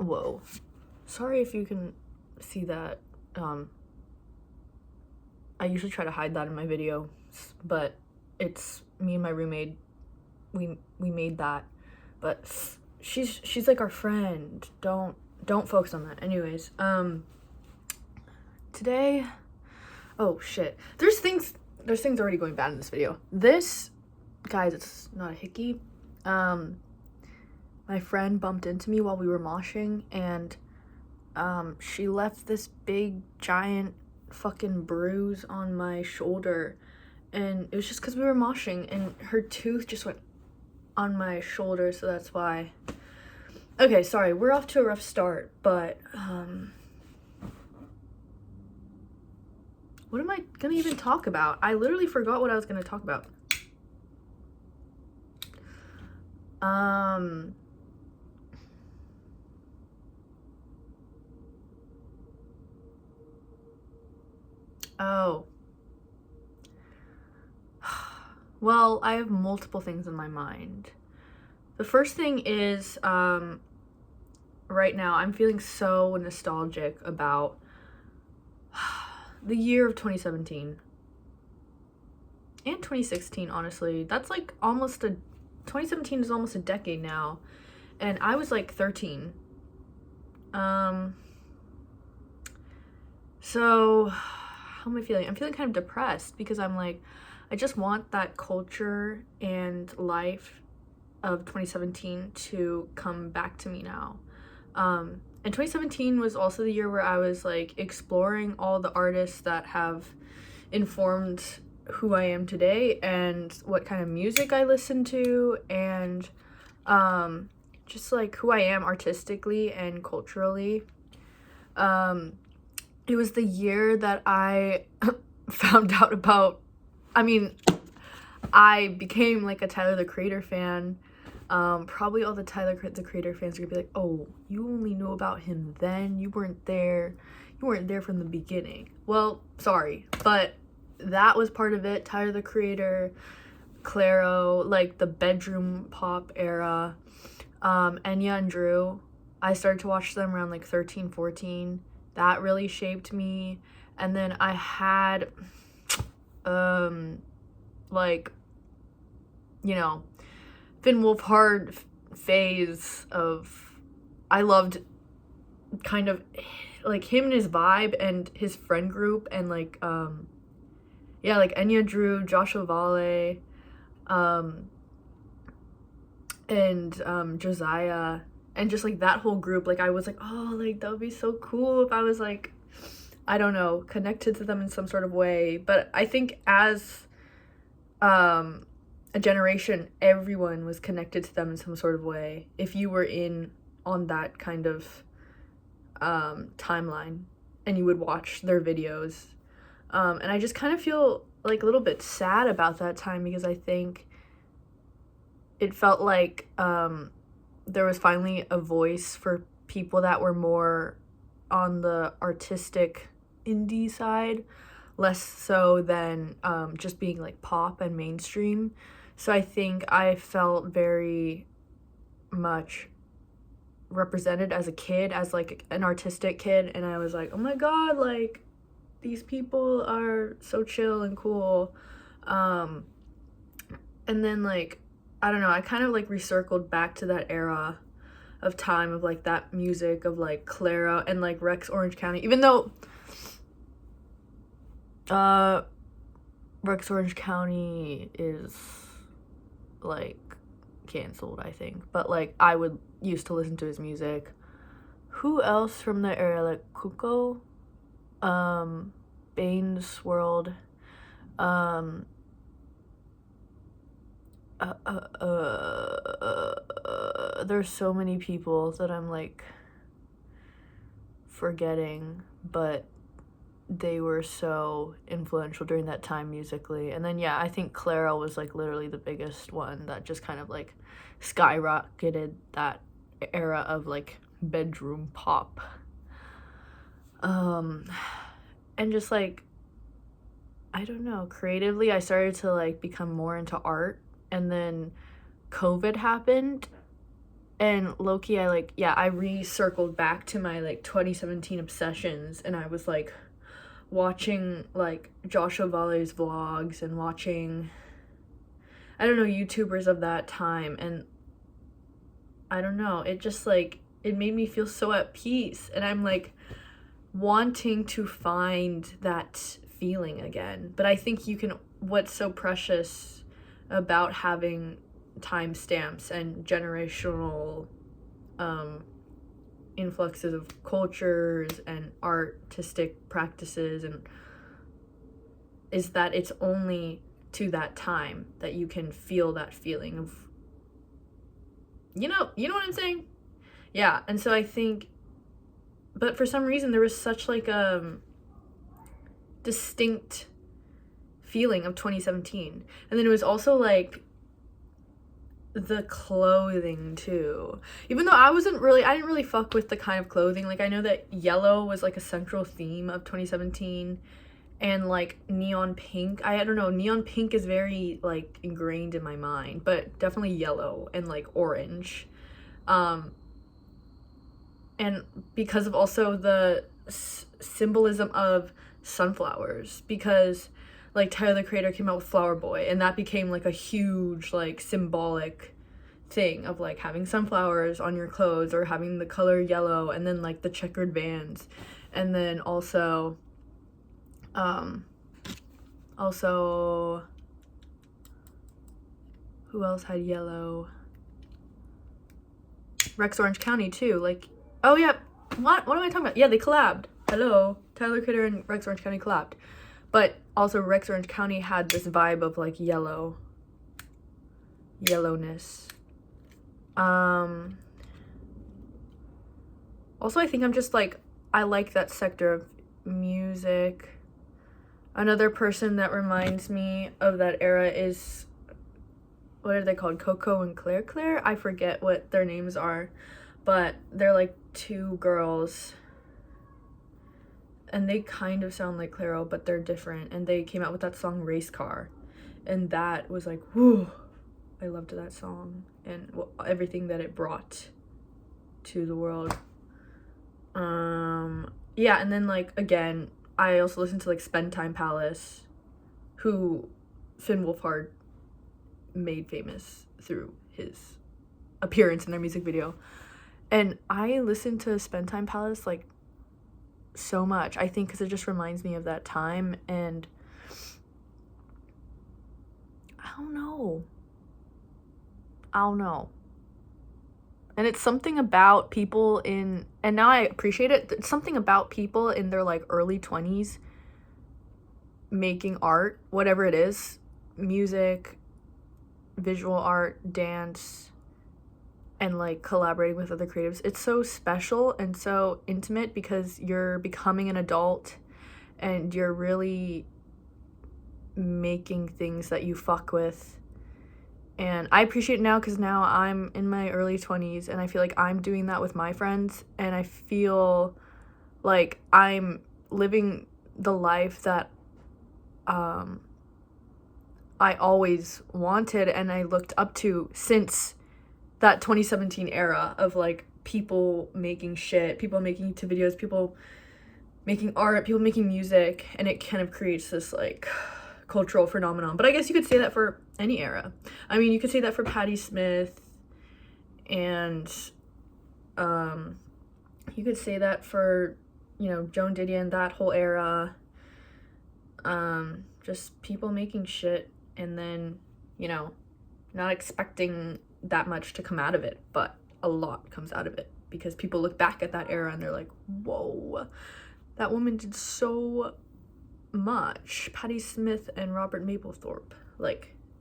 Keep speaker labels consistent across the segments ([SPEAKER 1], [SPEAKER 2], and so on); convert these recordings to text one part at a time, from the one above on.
[SPEAKER 1] Whoa. Sorry if you can see that. I usually try to hide that in my video, but it's me and my roommate. We made that, but she's like our friend. Don't focus on that. Anyways, today, oh shit. There's things already going bad in this video. This, guys, it's not a hickey. My friend bumped into me while we were moshing, and she left this big giant fucking bruise on my shoulder, and it was just because we were moshing, and her tooth just went on my shoulder, so that's why. Okay, sorry, we're off to a rough start, but what am I gonna even talk about? I literally forgot what I was gonna talk about. Oh. Well, I have multiple things in my mind. The first thing is, right now I'm feeling so nostalgic about the year of 2017. And 2016, honestly. That's like 2017 is almost a decade now. And I was like 13. So how am I feeling? I'm feeling kind of depressed because I'm like, I just want that culture and life of 2017 to come back to me now. And 2017 was also the year where I was like exploring all the artists that have informed who I am today and what kind of music I listen to, and just like who I am artistically and culturally. It was the year that I found out about, I became like a Tyler the Creator fan. Probably all the Tyler the Creator fans are gonna be like, oh, you only knew about him then, you weren't there from the beginning. Well, sorry, but that was part of it. Tyler the Creator, Clairo, like the bedroom pop era, Enya and Drew. I started to watch them around like 13, 14. That really shaped me. And then I had like, you know, Finn Wolfhard phase of, I loved kind of like him and his vibe and his friend group, and like yeah, like Enya, Drew, Joshua Vale, and Josiah, and just like that whole group. Like I was like, oh, like that would be so cool if I was like, I don't know, connected to them in some sort of way. But I think as a generation, everyone was connected to them in some sort of way if you were on that kind of timeline and you would watch their videos. And I just kind of feel like a little bit sad about that time, because I think it felt like there was finally a voice for people that were more on the artistic indie side, less so than just being like pop and mainstream. So I think I felt very much represented as a kid, as like an artistic kid, and I was like, oh my god, like these people are so chill and cool. And then like, I don't know, I kind of like recircled back to that era of time of like that music of like Clairo and like Rex Orange County, even though Rex Orange County is like canceled, I think, but like I would used to listen to his music. Who else from the era? Like Kuko, Bane's World, there's so many people that I'm like forgetting, but they were so influential during that time musically. And then yeah, I think Clairo was like literally the biggest one that just kind of like skyrocketed that era of like bedroom pop. And just like, I don't know, creatively I started to like become more into art, and then COVID happened And low-key, I recircled back to my, 2017 obsessions, and I was, watching, Joshua Valley's vlogs and watching, I don't know, YouTubers of that time, and I don't know, it just, it made me feel so at peace, and I'm, wanting to find that feeling again. But I think what's so precious about having timestamps and generational influxes of cultures and artistic practices and is that it's only to that time that you can feel that feeling of, you know what I'm saying? Yeah. And so I think, but for some reason there was such distinct feeling of 2017, and then it was also the clothing too. Even though I didn't really fuck with the kind of clothing. I know that yellow was a central theme of 2017, and neon pink. I don't know, neon pink is very ingrained in my mind, but definitely yellow and orange. And because of also the symbolism of sunflowers, because Tyler the Creator came out with Flower Boy, and that became a huge symbolic thing of having sunflowers on your clothes or having the color yellow, and then the checkered Vans, and then also who else had yellow? Rex Orange County too. Oh yeah, what am I talking about? Yeah, they collabed. Hello, Tyler Creator and Rex Orange County collabed. But also Rex Orange County had this vibe of yellowness. Also I think I'm just I like that sector of music. Another person that reminds me of that era is, what are they called? Coco and Claire Claire? I forget what their names are, but they're two girls. And they kind of sound like Clairo, but they're different. And they came out with that song Race Car. And that was whew. I loved that song. And everything that it brought to the world. Yeah, and then again, I also listened to Spend Time Palace, who Finn Wolfhard made famous through his appearance in their music video. And I listened to Spend Time Palace so much, I think, because it just reminds me of that time. And I don't know, and it's something about people and now I appreciate it, it's something about people in their early 20s making art, whatever it is, music, visual art, dance, and collaborating with other creatives. It's so special and so intimate because you're becoming an adult and you're really making things that you fuck with. And I appreciate it now because now I'm in my early 20s and I feel I'm doing that with my friends, and I feel I'm living the life that I always wanted and I looked up to since that 2017 era of people making shit, people making YouTube videos, people making art, people making music, and it kind of creates this cultural phenomenon. But I guess you could say that for any era. I mean, you could say that for Patti Smith, and you could say that for, Joan Didion, that whole era. Just people making shit and then, not expecting that much to come out of it, but a lot comes out of it because people look back at that era and they're whoa, that woman did so much. Patti Smith and Robert Mapplethorpe,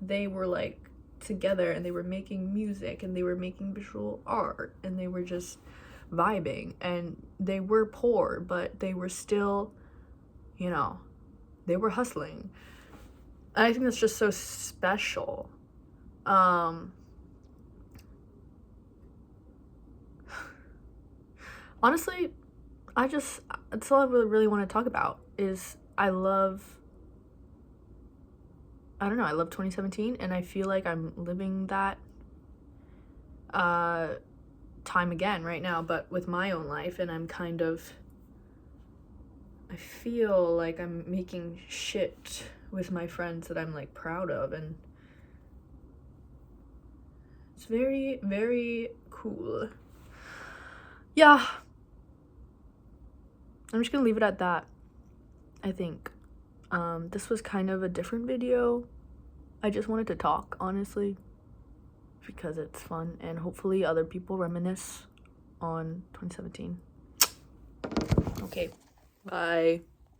[SPEAKER 1] they were together and they were making music and they were making visual art and they were just vibing, and they were poor but they were still, they were hustling. And I think that's just so special. Honestly, that's all I really want to talk about is I love 2017, and I feel I'm living that time again right now, but with my own life, and I feel like I'm making shit with my friends that I'm like proud of, and it's very, very cool. Yeah, I'm just gonna leave it at that, I think. This was kind of a different video. I just wanted to talk, honestly, because it's fun, and hopefully other people reminisce on 2017. Okay, bye.